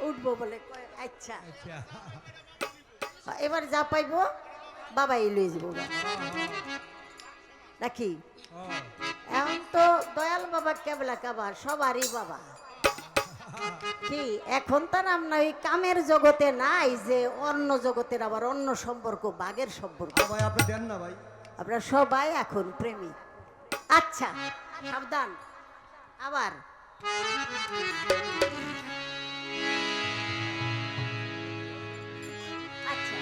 উঠবো বলে আচ্ছা এবার যা পাইবো বাবাই লই যাবো নাকি এখন তো দয়াল বাবা কেবলা কাবা সবারই বাবা কি এখন তার আমরা ওই কামের জগতে নাই যে অন্য জগতের আবার অন্য সম্পর্ক বাগের সম্পর্ক ভাই আপনি দেন না ভাই আমরা সবাই এখন প্রেমী আচ্ছা সাবধান আবার আচ্ছা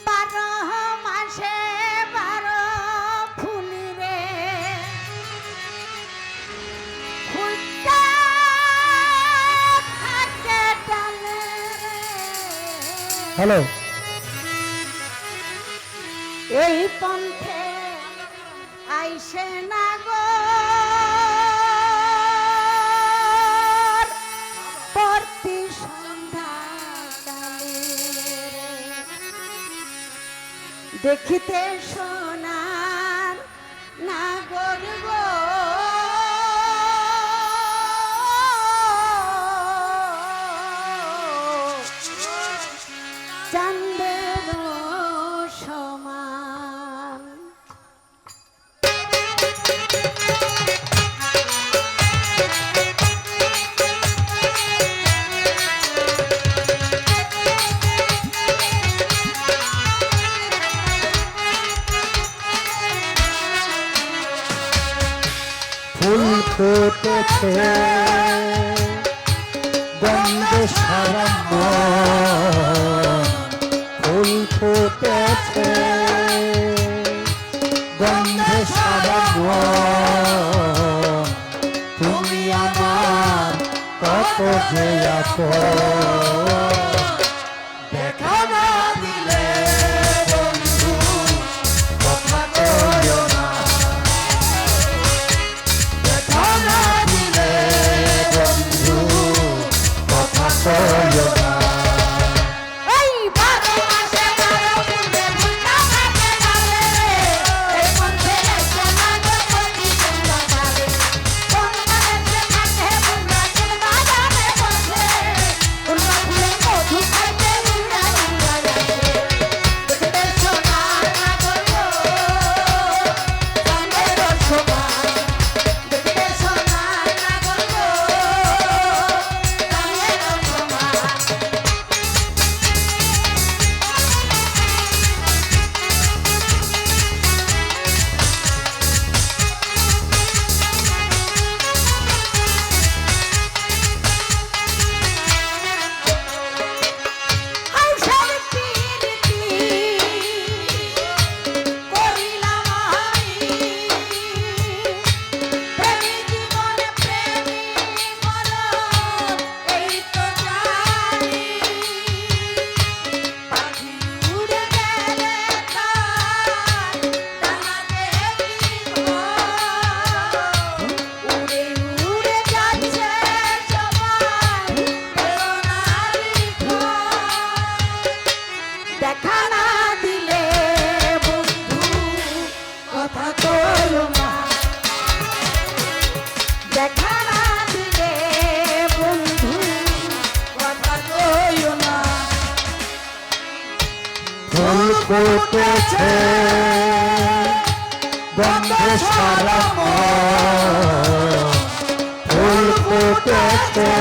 বারো মাসে বারো ফুলি রে ফুলটা থাকে ডালে হ্যালো এই পন্থে আইসে না গো প্রতি সন্ধ্যা দেখিতে সোনার নাগর গো চাঁদের সমান ফুল ফুটেছে গন্ধে সারা মন ফুল ফুটেছে গন্ধে সারা মন তুমি আমার কত যে আপন দেখা না দিলে বন্ধু কথা কইও না দেখা না দিলে বন্ধু কথা কইও না এই বারো মাসে বারো ফুলে ফুলটা থাকে ডালে এই পন্থে আইসে না গো প্রতি সন্ধ্যা কালে কোন বাড়িতে থাকে ফুলটা কোন বাজারে বসে কোন ফুলে মধু খাইতে উড়া উড়া আসে দেখতে সোনার নাগর গো চাঁদের সমান দেখতে সোনার নাগর গো চাঁদের সমান হাউসের পীরিতি করিলাম আমি প্রেমী জীবনে প্রেমী মরণ এই তো জানি পাখি উড়ে গেলে তার ডানা দেখি উড়ে উড়ে যাচ্ছে সবাই প্রেরণারি দেখা না দিলে বন্ধু কথা কইও না দেখা না দিলে বন্ধু কথা কইও না ফুল ফুটেছে গন্ধে সারা মন ফুল ফুটেছে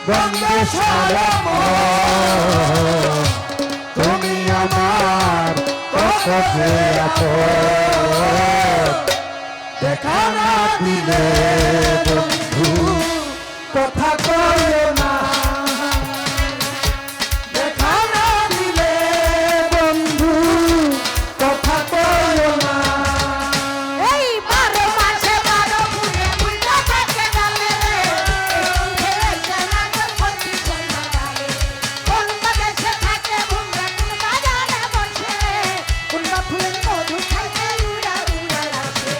গন্ধে সারা মন তুমি আমার কত যে আপন দেখা না দিলে বন্ধু কথা কইও না দেখা না দিলে বন্ধু কথা কইও না এই বারো মাসে বারো ফুলে ফুলটা থাকে ডালে রে এই আইসে না গো প্রতি সন্ধ্যা কালে কোন বাদেশে থাকে ভুমরা কোন বাজারে বসে কোন ফুলের মধু খাইতে উড়া উড়া আসে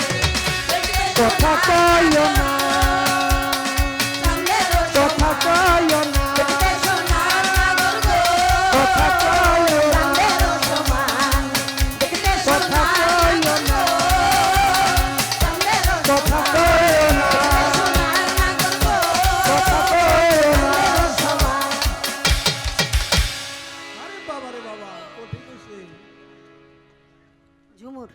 কথা কইও না চাঁদের কথা কইও না দেখতে সোনার নাগর গো কথা কইও না চাঁদের সমান দেখতে কথা সোনার কইও না কথা কইও না সোনার নাগর গো কথা কইও না সবাই আরে বাবা রে বাবা কঠিন হইছে ঝুমুর